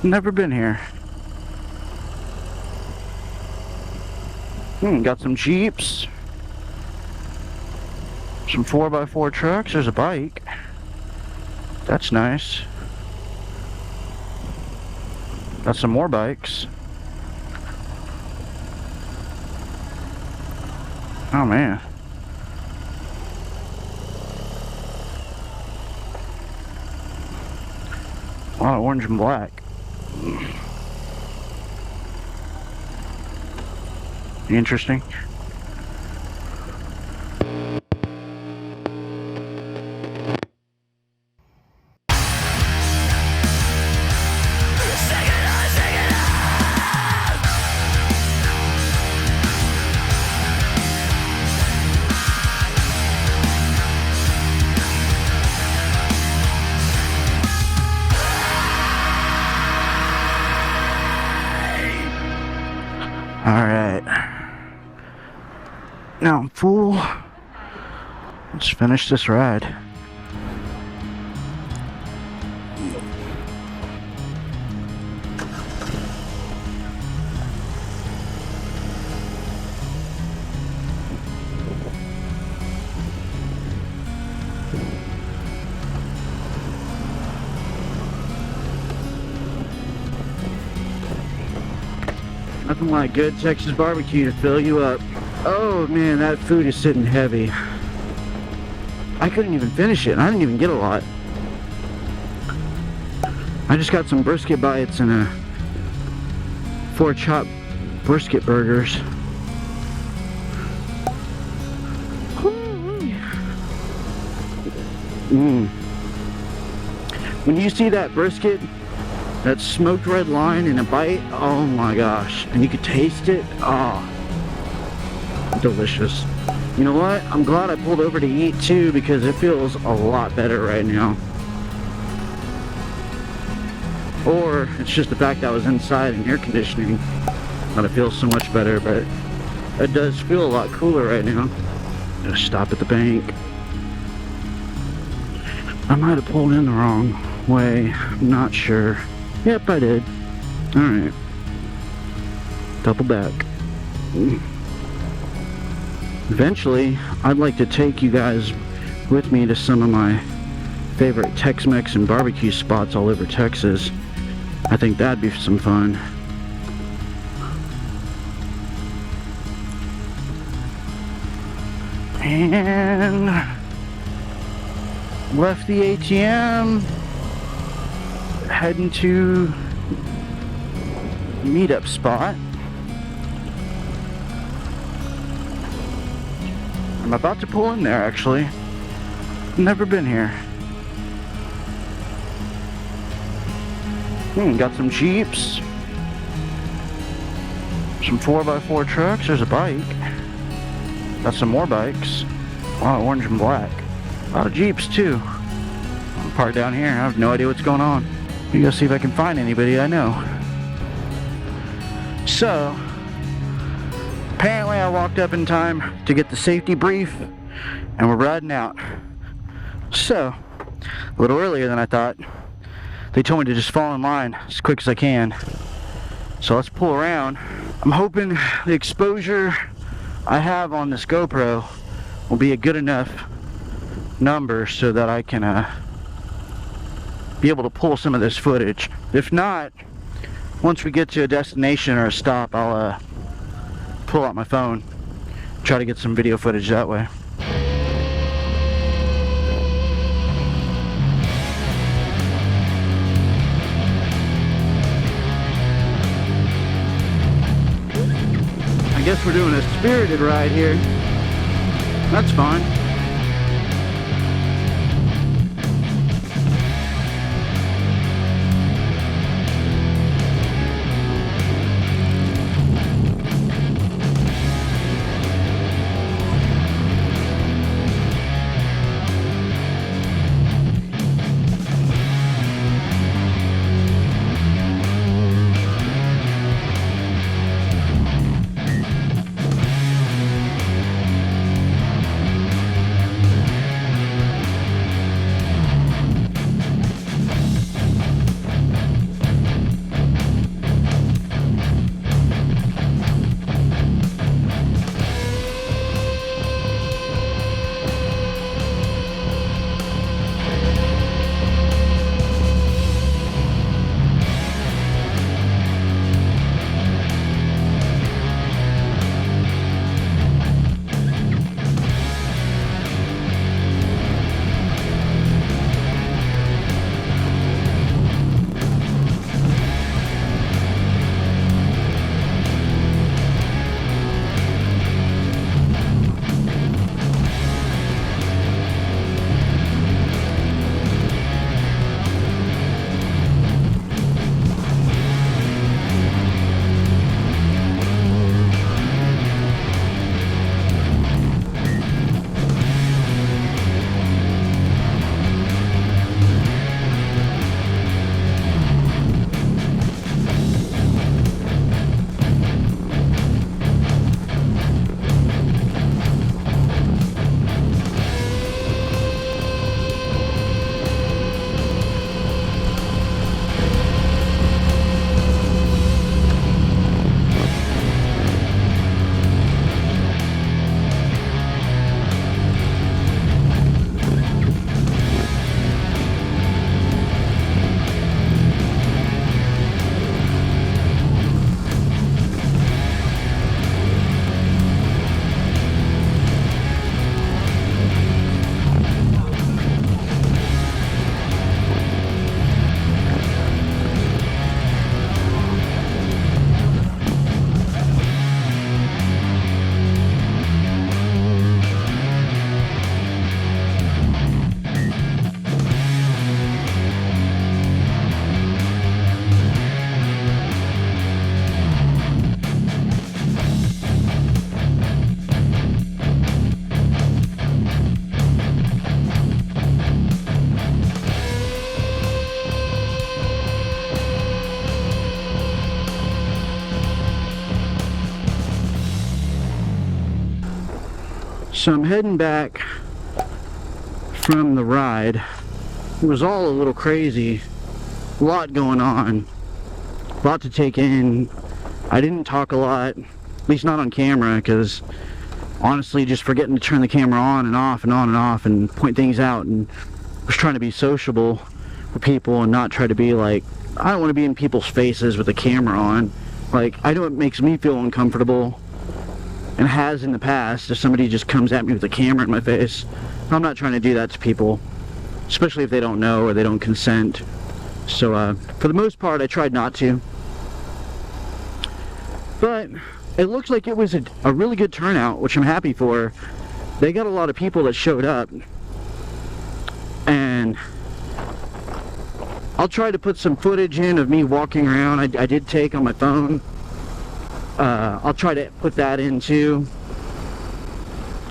Never been here. Got some Jeeps. Some 4x4 trucks. There's a bike. That's nice. Got some more bikes. Oh man. A lot of orange and black. Interesting. Alright. Now I'm full. Let's finish this ride. Nothing like good Texas barbecue to fill you up. Oh man, that food is sitting heavy. I couldn't even finish it, and I didn't even get a lot. I just got some brisket bites and 4 chopped brisket burgers. When you see that brisket, that smoked red line in a bite, oh my gosh, and you could taste it, oh, delicious. You know what, I'm glad I pulled over to eat too, because it feels a lot better right now. Or it's just the fact that I was inside in air conditioning that it feels so much better, but it does feel a lot cooler right now. Gonna stop at the bank. I might have pulled in the wrong way, I'm not sure. Yep, I did. Alright. Double back. Eventually, I'd like to take you guys with me to some of my favorite Tex-Mex and barbecue spots all over Texas. I think that'd be some fun. And left the ATM. Heading to meetup spot. I'm about to pull in there actually. Never been here. Got some Jeeps. Some 4x4 trucks. There's a bike. Got some more bikes. A lot of orange and black. A lot of Jeeps too. I'm parked down here. I have no idea what's going on. Let me go see if I can find anybody I know. So, apparently I walked up in time to get the safety brief, and we're riding out. So, a little earlier than I thought. They told me to just fall in line as quick as I can. So let's pull around. I'm hoping the exposure I have on this GoPro will be a good enough number so that I can be able to pull some of this footage. If not, once we get to a destination or a stop, I'll pull out my phone, try to get some video footage that way. I guess we're doing a spirited ride here. That's fine. So I'm heading back from the ride. It was all a little crazy. A lot going on. A lot to take in. I didn't talk a lot, at least not on camera, because honestly just forgetting to turn the camera on and off and on and off and point things out, and was trying to be sociable with people and not try to be like, I don't want to be in people's faces with the camera on. Like, I know it makes me feel uncomfortable, and has in the past, if somebody just comes at me with a camera in my face. I'm not trying to do that to people, especially if they don't know or they don't consent. So for the most part I tried not to. But it looks like it was a really good turnout, which I'm happy for. They got a lot of people that showed up, and I'll try to put some footage in of me walking around. I did take on my phone. I'll try to put that in too.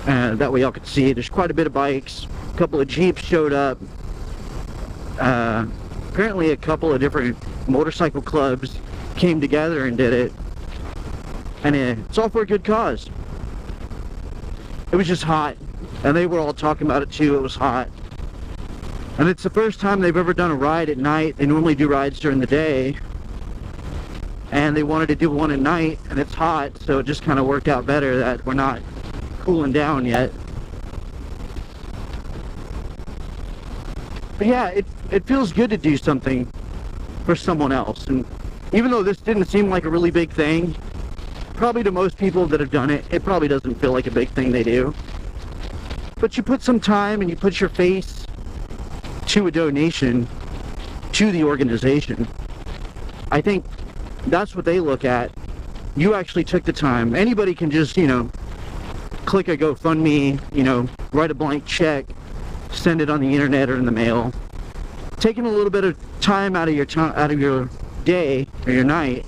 That way y'all can see. There's quite a bit of bikes. A couple of Jeeps showed up. Apparently a couple of different motorcycle clubs came together and did it. And it's all for a good cause. It was just hot. And they were all talking about it too. It was hot. And it's the first time they've ever done a ride at night. They normally do rides during the day. And they wanted to do one at night, and it's hot, so it just kind of worked out better that we're not cooling down yet. But yeah, it feels good to do something for someone else. And even though this didn't seem like a really big thing, probably to most people that have done it, it probably doesn't feel like a big thing they do. But you put some time and you put your face to a donation to the organization. I think that's what they look at. You actually took the time. Anybody can just, you know, click a GoFundMe, you know, write a blank check, send it on the internet or in the mail. Taking a little bit of time out of your day or your night,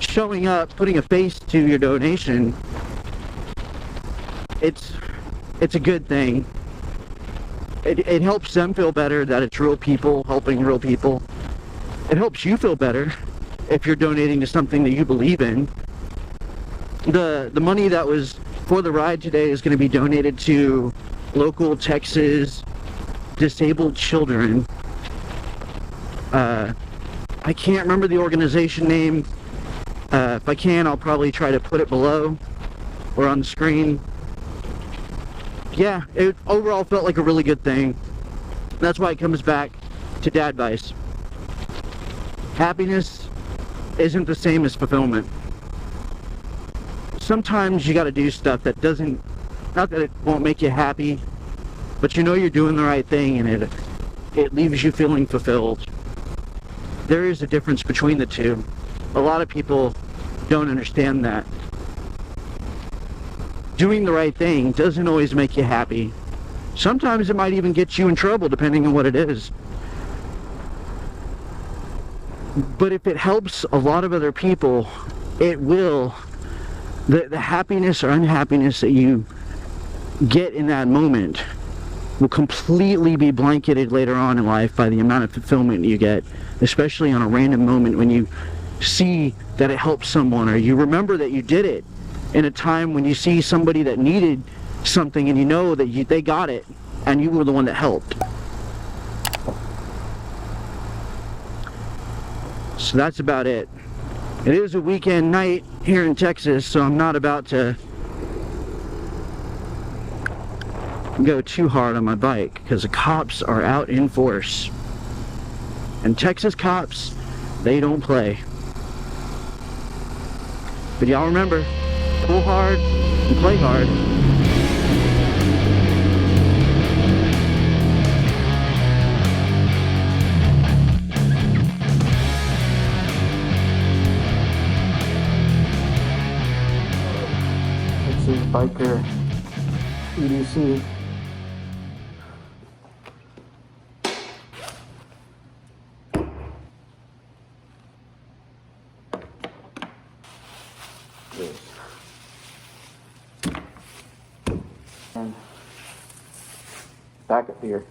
showing up, putting a face to your donation, it's a good thing. It helps them feel better that it's real people helping real people. It helps you feel better if you're donating to something that you believe in. The money that was for the ride today is going to be donated to local Texas disabled children. I can't remember the organization name. If I can, I'll probably try to put it below or on the screen. Yeah, it overall felt like a really good thing. That's why it comes back to dadvice. Happiness isn't the same as fulfillment. Sometimes you got to do stuff that doesn't, not that it won't make you happy, but you know you're doing the right thing and it leaves you feeling fulfilled. There is a difference between the two. A lot of people don't understand that. Doing the right thing doesn't always make you happy. Sometimes it might even get you in trouble depending on what it is. But if it helps a lot of other people, it will. The happiness or unhappiness that you get in that moment will completely be blanketed later on in life by the amount of fulfillment you get, especially on a random moment when you see that it helps someone, or you remember that you did it in a time when you see somebody that needed something and you know that they got it and you were the one that helped. So that's about it. It is a weekend night here in Texas, so I'm not about to go too hard on my bike because the cops are out in force. And Texas cops, they don't play. But y'all remember, pull hard and play hard. This is Biker EDC. And back up here.